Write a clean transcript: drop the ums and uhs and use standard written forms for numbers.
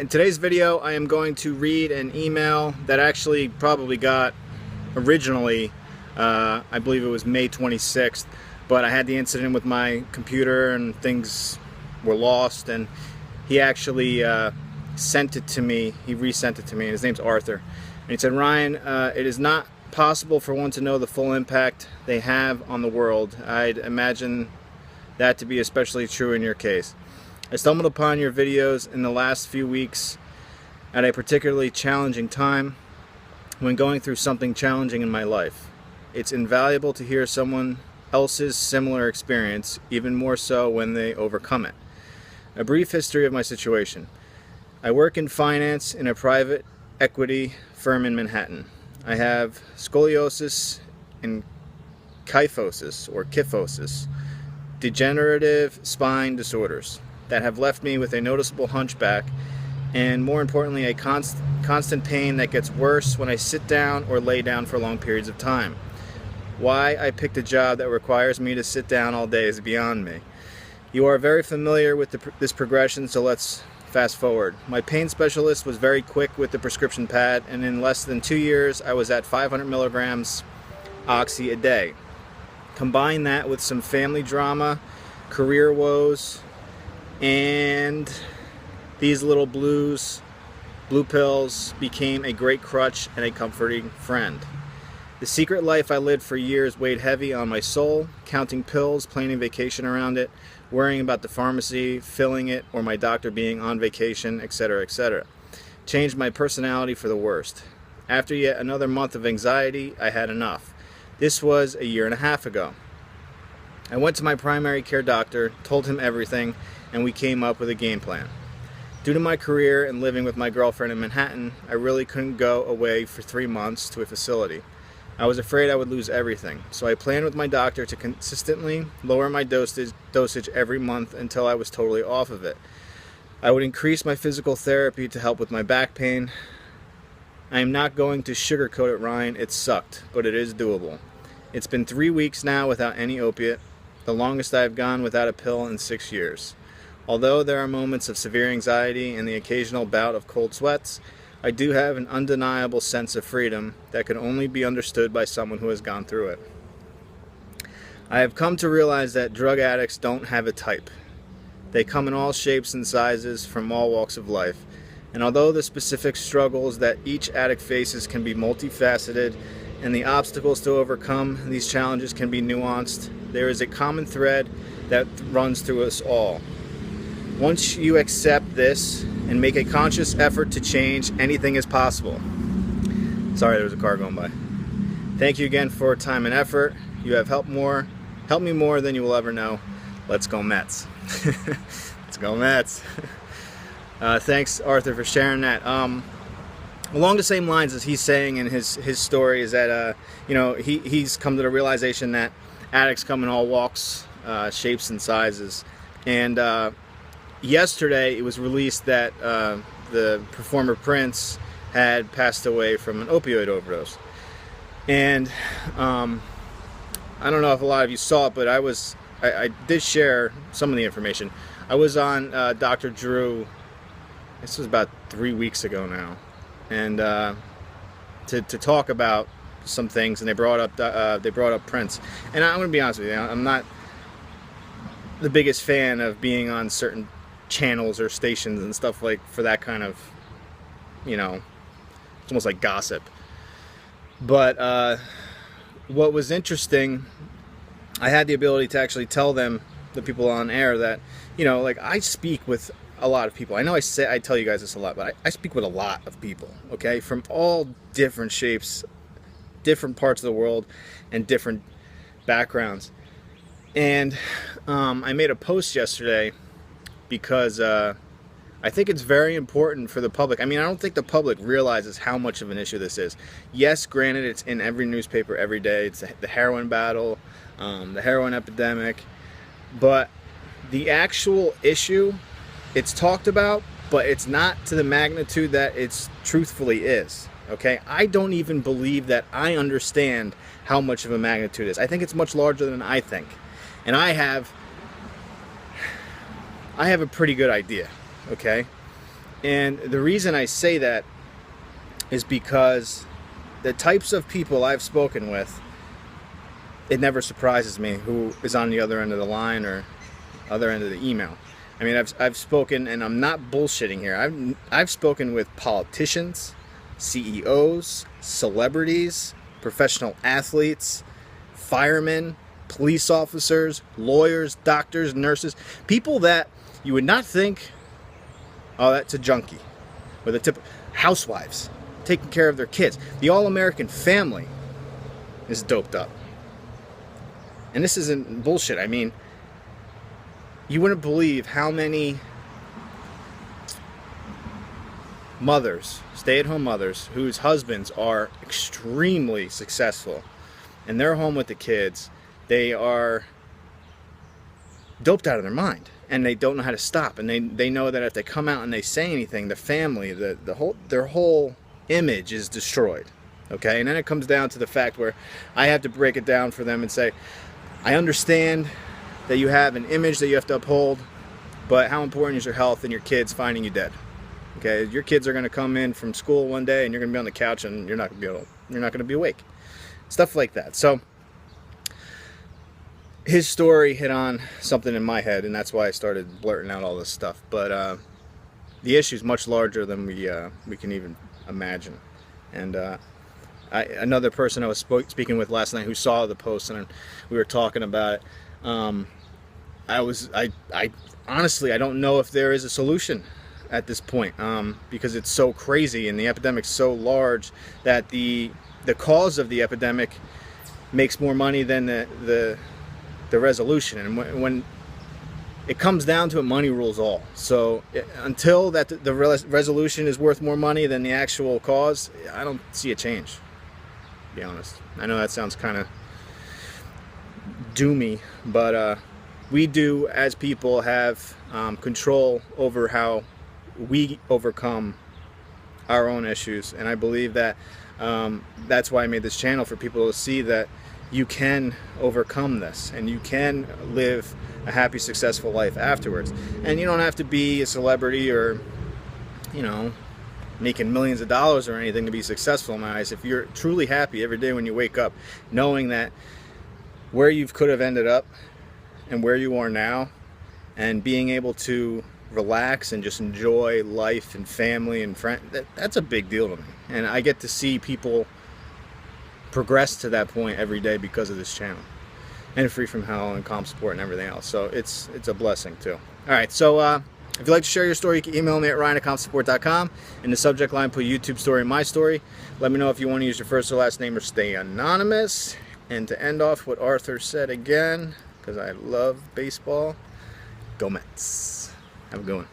In today's video, I am going to read an email that actually probably got originally, I believe it was May 26th, but I had the incident with my computer and things were lost, and he actually sent it to me. He resent it to me, and his name's Arthur. And he said, Ryan, it is not possible for one to know the full impact they have on the world. I'd imagine that to be especially true in your case. I stumbled upon your videos in the last few weeks at a particularly challenging time when going through something challenging in my life. It's invaluable to hear someone else's similar experience, even more so when they overcome it. A brief history of my situation. I work in finance in a private equity firm in Manhattan. I have scoliosis and kyphosis, degenerative spine disorders that have left me with a noticeable hunchback and, more importantly, a constant pain that gets worse when I sit down or lay down for long periods of time. Why I picked a job that requires me to sit down all day is beyond me. You are very familiar with this progression, so let's fast forward. My pain specialist was very quick with the prescription pad, and in less than 2 years I was at 500 milligrams oxy a day. Combine that with some family drama, career woes, and these little blue pills became a great crutch and a comforting friend. The secret life I lived for years weighed heavy on my soul, counting pills, planning vacation around it, worrying about the pharmacy, filling it, or my doctor being on vacation, etc., etc. Changed my personality for the worst. After yet another month of anxiety, I had enough. This was a year and a half ago. I went to my primary care doctor, told him everything, and we came up with a game plan. Due to my career and living with my girlfriend in Manhattan, I really couldn't go away for 3 months to a facility. I was afraid I would lose everything, so I planned with my doctor to consistently lower my dosage every month until I was totally off of it. I would increase my physical therapy to help with my back pain. I am not going to sugarcoat it, Ryan. It sucked, but it is doable. It's been 3 weeks now without any opiate, the longest I have gone without a pill in 6 years. Although there are moments of severe anxiety and the occasional bout of cold sweats, I do have an undeniable sense of freedom that can only be understood by someone who has gone through it. I have come to realize that drug addicts don't have a type. They come in all shapes and sizes from all walks of life. And although the specific struggles that each addict faces can be multifaceted and the obstacles to overcome these challenges can be nuanced, there is a common thread that runs through us all. Once you accept this and make a conscious effort to change, anything is possible. Sorry, there was a car going by. Thank you again for time and effort. You have helped me more than you will ever know. Let's go Mets. Let's go Mets. Thanks, Arthur, for sharing that. Along the same lines as he's saying in his story is that he's come to the realization that addicts come in all walks, shapes, and sizes. And yesterday it was released that the performer Prince had passed away from an opioid overdose. And I don't know if a lot of you saw it, but I did share some of the information. I was on Dr. Drew, this was about 3 weeks ago now, and to talk about some things, and they brought up Prince. And I'm going to be honest with you, I'm not the biggest fan of being on certain channels or stations and stuff like for that kind of, it's almost like gossip. But what was interesting, I had the ability to actually tell them, the people on air, that I speak with a lot of people. I know I tell you guys this a lot, but I speak with a lot of people, okay, from all different shapes, different parts of the world, and different backgrounds. And I made a post yesterday because I think it's very important for the public. I mean, I don't think the public realizes how much of an issue this is. Yes, granted, it's in every newspaper every day. It's the heroin battle, the heroin epidemic. But the actual issue, it's talked about, but it's not to the magnitude that it truthfully is. Okay? I don't even believe that I understand how much of a magnitude it is. I think it's much larger than I think. And I have a pretty good idea, okay? And the reason I say that is because the types of people I've spoken with, it never surprises me who is on the other end of the line or other end of the email. I mean, I've spoken, and I'm not bullshitting here. I've spoken with politicians, CEOs, celebrities, professional athletes, firemen, police officers, lawyers, doctors, nurses, people that you would not think, oh, that's a junkie, or the housewives taking care of their kids. The all-American family is doped up. And this isn't bullshit. I mean, you wouldn't believe how many mothers, stay-at-home mothers, whose husbands are extremely successful, and they're home with the kids. They are doped out of their mind, and they don't know how to stop. And they know that if they come out and they say anything, the family, their whole image is destroyed. Okay, and then it comes down to the fact where I have to break it down for them and say, I understand that you have an image that you have to uphold, but how important is your health and your kids finding you dead? Okay, your kids are going to come in from school one day and you're going to be on the couch and you're not going to be awake. Stuff like that. So his story hit on something in my head, and that's why I started blurting out all this stuff. But the issue is much larger than we can even imagine. And another person I was speaking with last night who saw the post, and we were talking about it. I honestly, I don't know if there is a solution at this point, because it's so crazy and the epidemic's so large that the cause of the epidemic makes more money than the resolution. And when it comes down to it, money rules all. So until the resolution is worth more money than the actual cause, I don't see a change, to be honest. I know that sounds kind of doomy, but we do, as people, have control over how we overcome our own issues. And I believe that that's why I made this channel, for people to see that you can overcome this and you can live a happy, successful life afterwards. And you don't have to be a celebrity or, you know, making millions of dollars or anything to be successful in my eyes. If you're truly happy every day when you wake up, knowing that where you could have ended up and where you are now, and being able to relax and just enjoy life and family and friends, that's a big deal to me. And I get to see people progress to that point every day because of this channel, and Free From Hell and CompSport and everything else. So it's a blessing too. All right, so if you'd like to share your story, you can email me at ryan@compsport.com. In the subject line, put YouTube story, my story. Let me know if you want to use your first or last name or stay anonymous. And to end off what Arthur said again, because I love baseball, go Mets. Have a good one.